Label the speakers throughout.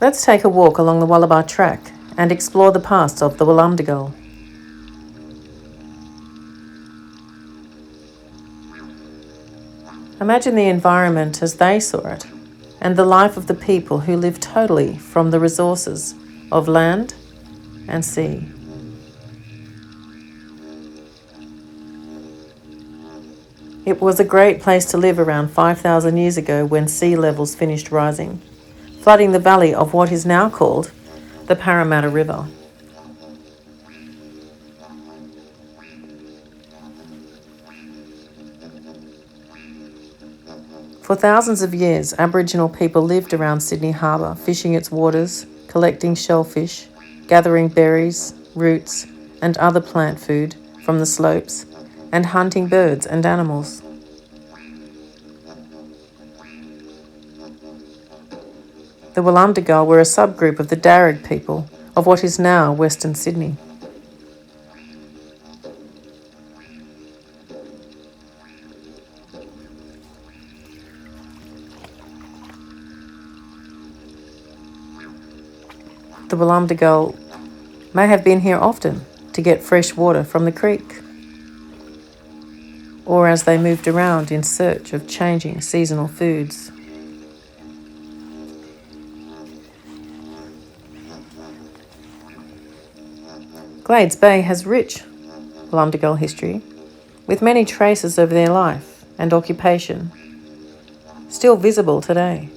Speaker 1: Let's take a walk along the Wallabar track and explore the past of the Wallumbdagul. Imagine the environment as they saw it, and the life of the people who lived totally from the resources of land and sea. It was a great place to live around 5,000 years ago when sea levels finished rising, flooding the valley of what is now called the Parramatta River. For thousands of years, Aboriginal people lived around Sydney Harbour, fishing its waters, collecting shellfish, gathering berries, roots, and other plant food from the slopes, and hunting birds and animals. The Wallumbdagul were a subgroup of the Darug people of what is now Western Sydney. The Wallumbdagul may have been here often to get fresh water from the creek, or as they moved around in search of changing seasonal foods. Glades Bay has rich Wallumbdagul history, with many traces of their life and occupation still visible today.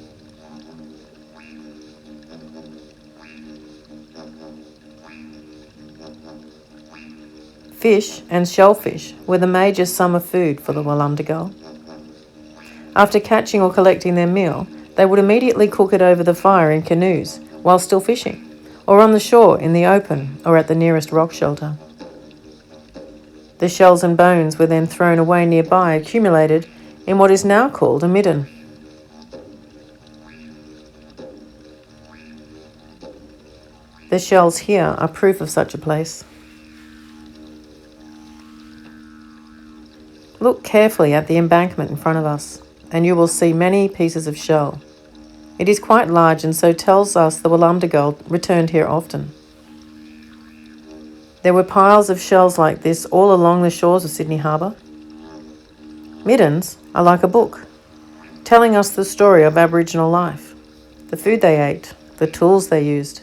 Speaker 1: Fish and shellfish were the major summer food for the Wallumbdagul. After catching or collecting their meal, they would immediately cook it over the fire in canoes while still fishing, or on the shore in the open or at the nearest rock shelter. The shells and bones were then thrown away nearby, accumulated in what is now called a midden. The shells here are proof of such a place. Look carefully at the embankment in front of us, and you will see many pieces of shell. It is quite large and so tells us the Wallumbdagul returned here often. There were piles of shells like this all along the shores of Sydney Harbour. Middens are like a book, telling us the story of Aboriginal life, the food they ate, the tools they used.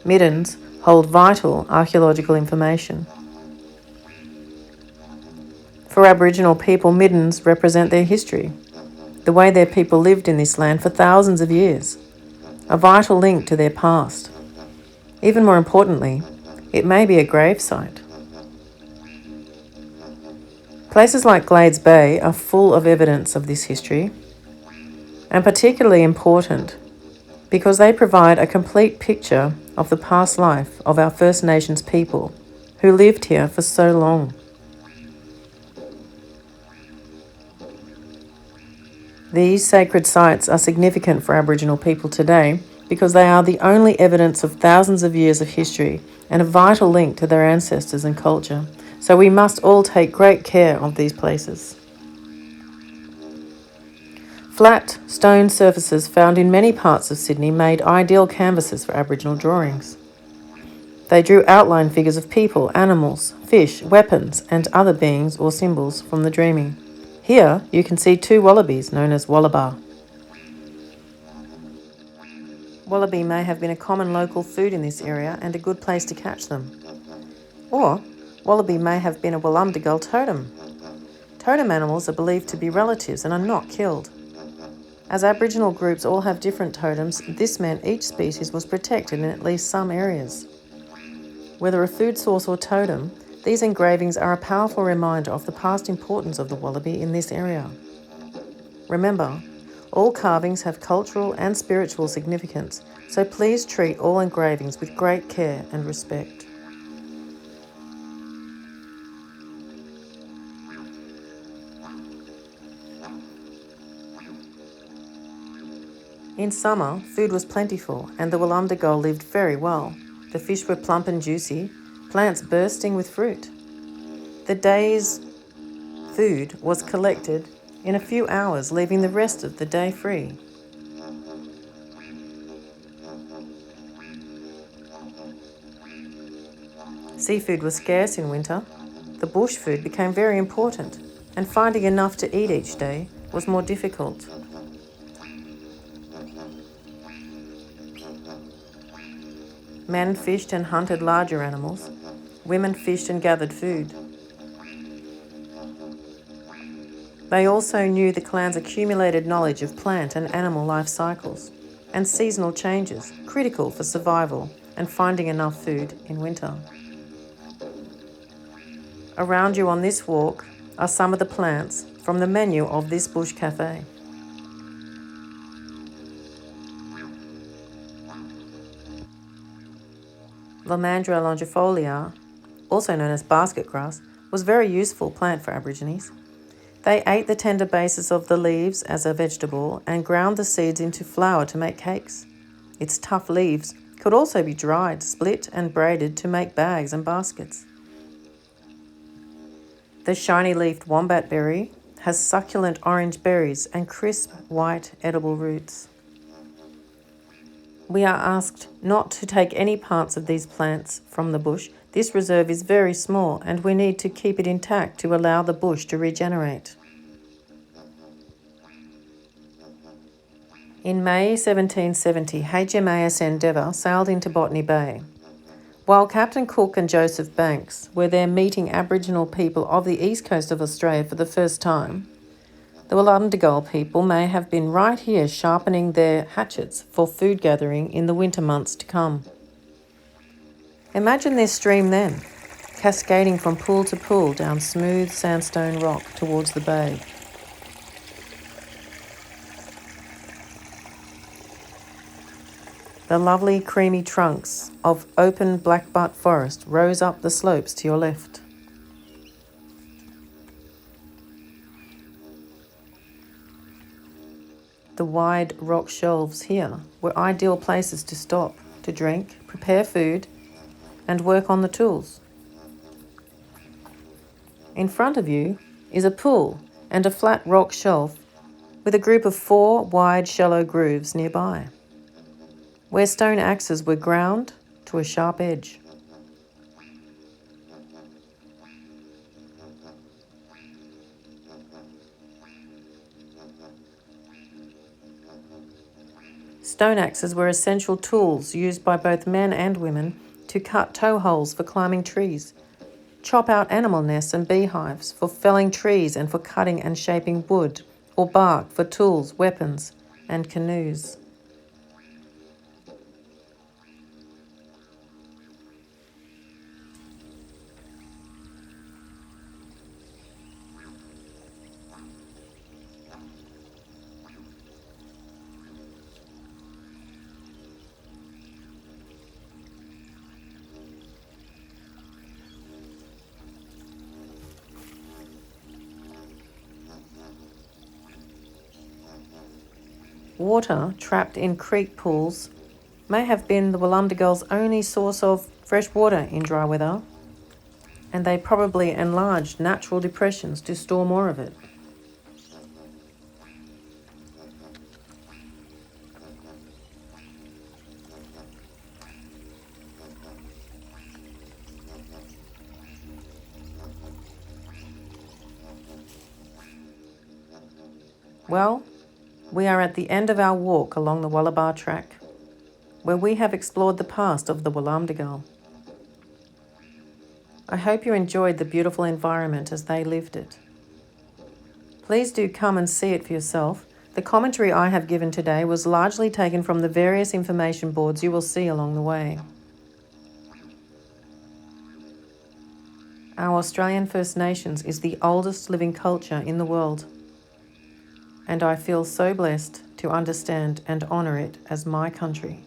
Speaker 1: Middens hold vital archaeological information. For Aboriginal people, middens represent their history, the way their people lived in this land for thousands of years, a vital link to their past. Even more importantly, it may be a grave site. Places like Glades Bay are full of evidence of this history, and particularly important because they provide a complete picture of the past life of our First Nations people who lived here for so long. These sacred sites are significant for Aboriginal people today because they are the only evidence of thousands of years of history and a vital link to their ancestors and culture. So we must all take great care of these places. Flat stone surfaces found in many parts of Sydney made ideal canvases for Aboriginal drawings. They drew outline figures of people, animals, fish, weapons, and other beings or symbols from the dreaming. Here you can see two wallabies known as wallabar. Wallaby may have been a common local food in this area and a good place to catch them. Or wallaby may have been a Wallumbdagul totem. Totem animals are believed to be relatives and are not killed. As Aboriginal groups all have different totems, this meant each species was protected in at least some areas. Whether a food source or totem, these engravings are a powerful reminder of the past importance of the wallaby in this area. Remember, all carvings have cultural and spiritual significance, so please treat all engravings with great care and respect. In summer, food was plentiful and the Wallumbdagul lived very well. The fish were plump and juicy, plants bursting with fruit. The day's food was collected in a few hours, leaving the rest of the day free. Seafood was scarce in winter. The bush food became very important, and finding enough to eat each day was more difficult. Men fished and hunted larger animals. Women fished and gathered food. They also knew the clan's accumulated knowledge of plant and animal life cycles and seasonal changes, critical for survival and finding enough food in winter. Around you on this walk are some of the plants from the menu of this bush cafe. Lomandra longifolia, also known as basket grass, was a very useful plant for Aborigines. They ate the tender bases of the leaves as a vegetable and ground the seeds into flour to make cakes. Its tough leaves could also be dried, split and braided to make bags and baskets. The shiny-leafed wombat berry has succulent orange berries and crisp white edible roots. We are asked not to take any parts of these plants from the bush. This reserve is very small and we need to keep it intact to allow the bush to regenerate. In May 1770, HMAS Endeavour sailed into Botany Bay. While Captain Cook and Joseph Banks were there meeting Aboriginal people of the east coast of Australia for the first time, the Wallumbdulgal people may have been right here sharpening their hatchets for food gathering in the winter months to come. Imagine this stream then, cascading from pool to pool down smooth sandstone rock towards the bay. The lovely creamy trunks of open blackbutt forest rose up the slopes to your left. The wide rock shelves here were ideal places to stop, to drink, prepare food, and work on the tools. In front of you is a pool and a flat rock shelf with a group of 4 wide shallow grooves nearby, where stone axes were ground to a sharp edge. Stone axes were essential tools used by both men and women to cut toe holes for climbing trees, chop out animal nests and beehives, for felling trees and for cutting and shaping wood or bark for tools, weapons, and canoes. Water trapped in creek pools may have been the Wallumbdulgal's only source of fresh water in dry weather, and they probably enlarged natural depressions to store more of it. Well, we are at the end of our walk along the Wallabar track, where we have explored the past of the Wallumbdulgal. I hope you enjoyed the beautiful environment as they lived it. Please do come and see it for yourself. The commentary I have given today was largely taken from the various information boards you will see along the way. Our Australian First Nations is the oldest living culture in the world, and I feel so blessed to understand and honour it as my country.